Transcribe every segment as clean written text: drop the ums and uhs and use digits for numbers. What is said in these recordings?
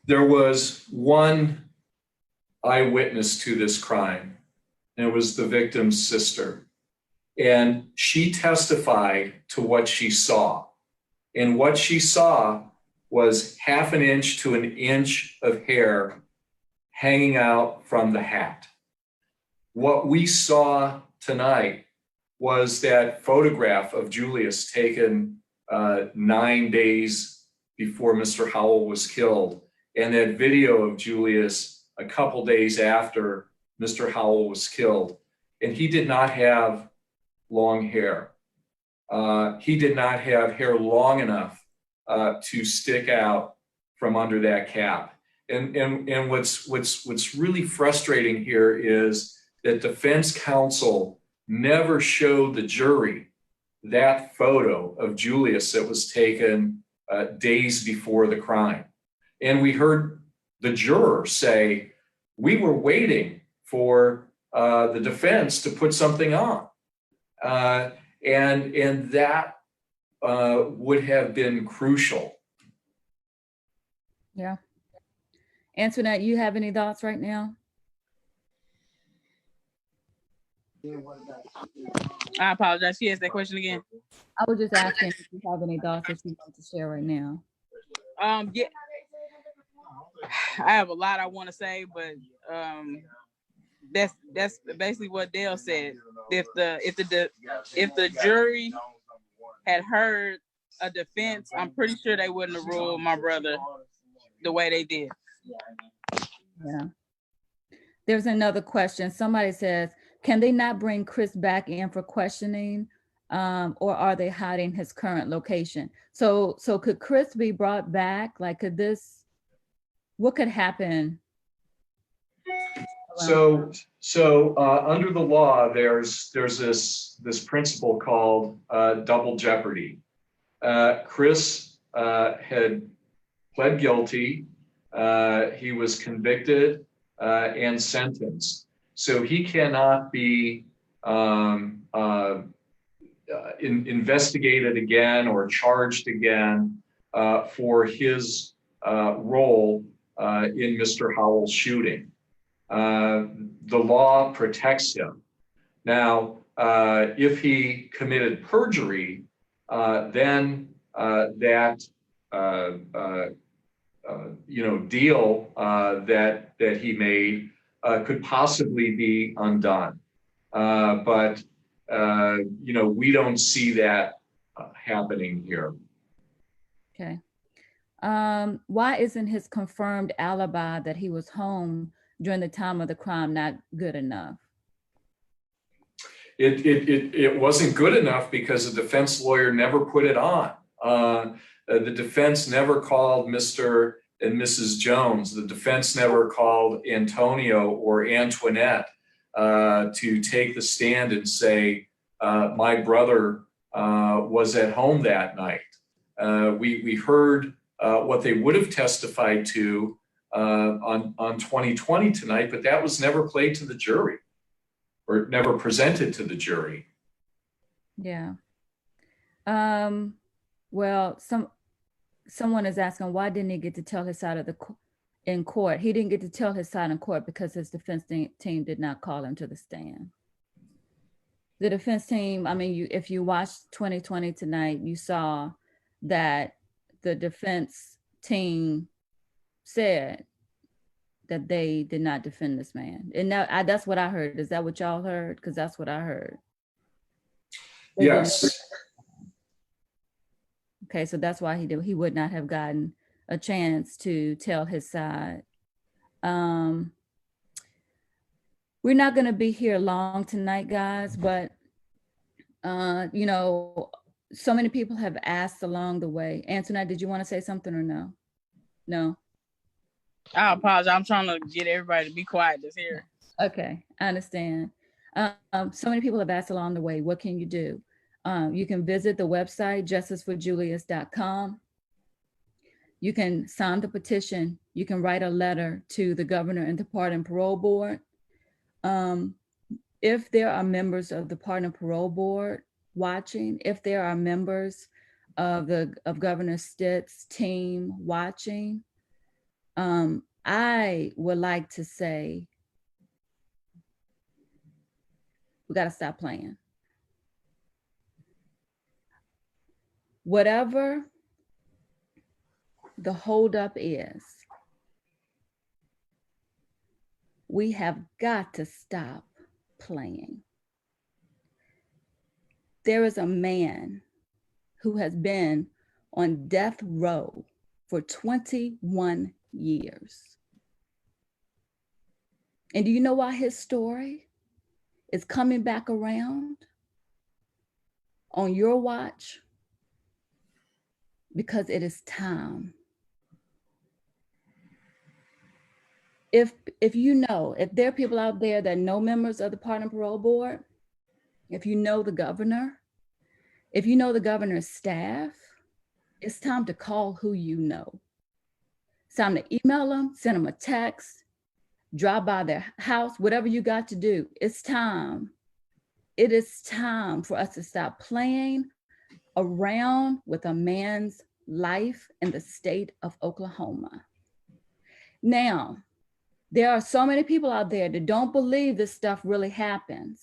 There was one eyewitness to this crime, and it was the victim's sister. And she testified to what she saw. And what she saw was 1/2 inch to 1 inch of hair hanging out from the hat. What we saw tonight was that photograph of Julius taken 9 days before Mr. Howell was killed, and that video of Julius a couple days after Mr. Howell was killed. And he did not have long hair. He did not have hair long enough to stick out from under that cap. And what's really frustrating here is that defense counsel never showed the jury that photo of Julius that was taken days before the crime. And we heard the juror say, we were waiting for the defense to put something on. And that would have been crucial. Yeah. Antoinette, you have any thoughts right now? I apologize. She asked that question again. I was just asking if you have any thoughts that you want to share right now. Yeah, I have a lot I want to say, but that's basically what Dale said. If the jury had heard a defense, I'm pretty sure they wouldn't have ruled my brother the way they did. Yeah. There's another question. Somebody says, can they not bring Chris back in for questioning, or are they hiding his current location? So could Chris be brought back? Like, what could happen? So under the law, there's this principle called double jeopardy. Chris had pled guilty. He was convicted and sentenced. So he cannot be investigated again or charged again for his role in Mr. Howell's shooting. The law protects him. Now, if he committed perjury, then that deal that he made could possibly be undone. But we don't see that happening here. Okay. Why isn't his confirmed alibi that he was home during the time of the crime not good enough? It wasn't good enough because the defense lawyer never put it on. The defense never called Mr. and Mrs. Jones. The defense never called Antonio or Antoinette to take the stand and say, my brother was at home that night. We heard what they would have testified to on 2020 tonight, but that was never played to the jury or never presented to the jury. Yeah. Well, someone is asking, why didn't he get to tell his side of in court? He didn't get to tell his side in court because his defense team did not call him to the stand. The defense team, I mean, if you watched 2020 tonight, you saw that the defense team said that they did not defend this man. And that's what I heard. Is that what y'all heard? Because that's what I heard. Yes. Okay, so that's why he would not have gotten a chance to tell his side. We're not going to be here long tonight, guys, but so many people have asked along the way. Antoinette, did you want to say something or no? No. I apologize. I'm trying to get everybody to be quiet this here. Okay, I understand. So many people have asked along the way, what can you do? You can visit the website, justiceforjulius.com. You can sign the petition. You can write a letter to the governor and the Pardon and Parole Board. If there are members of the Pardon and Parole Board watching, if there are members of Governor Stitt's team watching, I would like to say, we got to stop playing. Whatever the holdup is, we have got to stop playing. There is a man who has been on death row for 21 years. And do you know why his story is coming back around on your watch? Because it is time. If you know, if there are people out there that know members of the Pardon and Parole Board, if you know the governor, if you know the governor's staff, it's time to call who you know. It's time to email them, send them a text, drop by their house, whatever you got to do. It's time. It is time for us to stop playing around with a man's life in the state of Oklahoma. Now, there are so many people out there that don't believe this stuff really happens.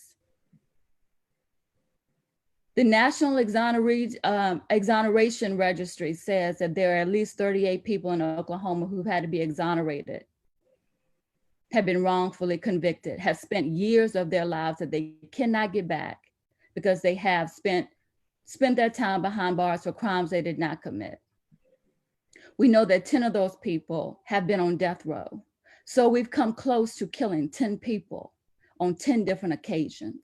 The National Exoneration Registry says that there are at least 38 people in Oklahoma who've had to be exonerated, have been wrongfully convicted, have spent years of their lives that they cannot get back because they have spent their time behind bars for crimes they did not commit. We know that 10 of those people have been on death row. So we've come close to killing 10 people on 10 different occasions.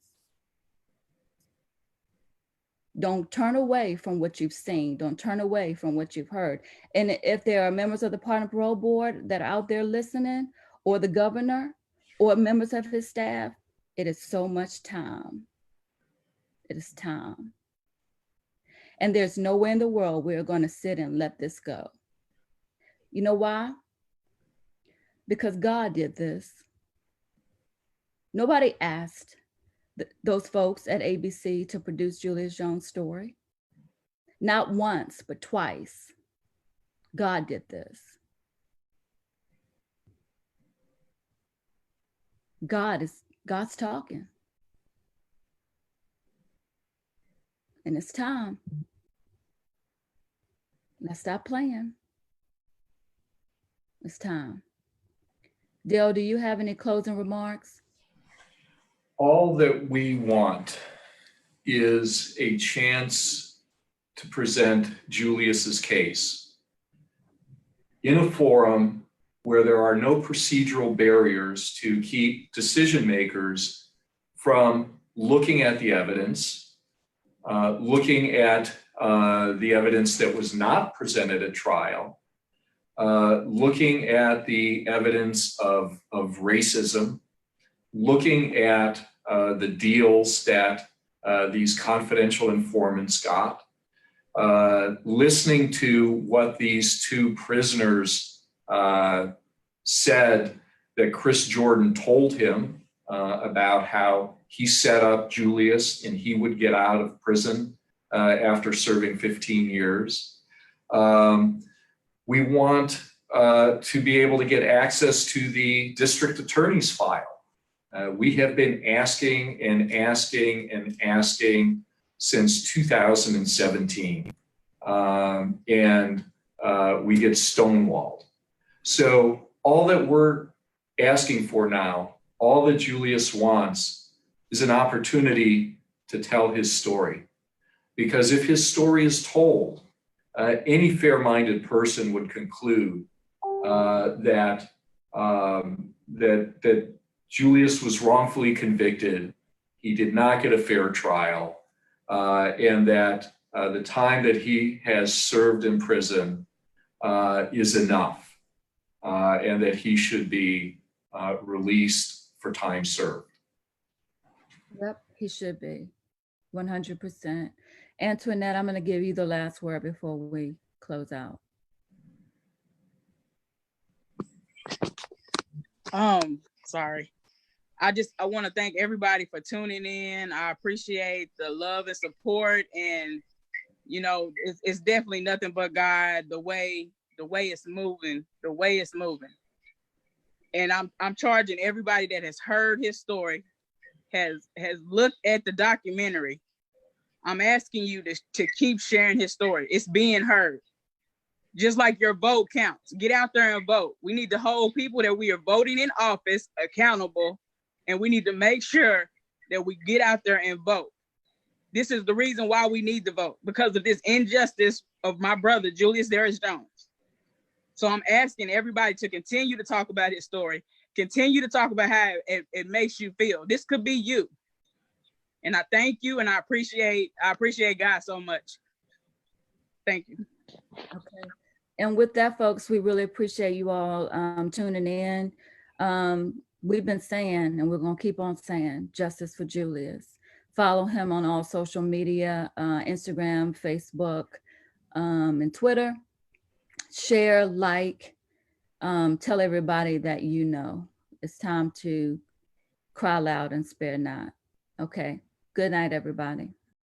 Don't turn away from what you've seen. Don't turn away from what you've heard. And if there are members of the Pardon and Parole Board that are out there listening, or the governor, or members of his staff, it is so much time. It is time. And there's no way in the world we're going to sit and let this go. You know why? Because God did this. Nobody asked those folks at ABC to produce Julius Jones' story. Not once, but twice. God did this. God's talking. And it's time. Let's stop playing. It's time. Dale, do you have any closing remarks? All that we want is a chance to present Julius's case in a forum where there are no procedural barriers to keep decision makers from looking at the evidence, looking at the evidence that was not presented at trial, looking at the evidence of racism, looking at the deals that these confidential informants got, listening to what these two prisoners said that Chris Jordan told him about how he set up Julius and he would get out of prison after serving 15 years. We want to be able to get access to the district attorney's file. We have been asking and asking and asking since 2017, and we get stonewalled. So all that we're asking for now, all that Julius wants, is an opportunity to tell his story. Because if his story is told, any fair-minded person would conclude that Julius was wrongfully convicted, he did not get a fair trial, and that the time that he has served in prison is enough, and that he should be released for time served. Yep, he should be, 100%. Antoinette, I'm going to give you the last word before we close out. Sorry. I want to thank everybody for tuning in. I appreciate the love and support, and you know, it's definitely nothing but God, the way the way it's moving, And I'm charging everybody that has heard his story, has looked at the documentary. I'm asking you to keep sharing his story. It's being heard. Just like your vote counts. Get out there and vote. We need to hold people that we are voting in office accountable, and we need to make sure that we get out there and vote. This is the reason why we need to vote, because of this injustice of my brother, Julius Jones. So I'm asking everybody to continue to talk about his story, continue to talk about how it makes you feel. This could be you. And I thank you, and I appreciate God so much. Thank you. Okay. And with that, folks, we really appreciate you all tuning in. We've been saying, and we're going to keep on saying, justice for Julius. Follow him on all social media, Instagram, Facebook, and Twitter. Share, like, tell everybody that you know. It's time to cry loud and spare not. Okay. Good night, everybody.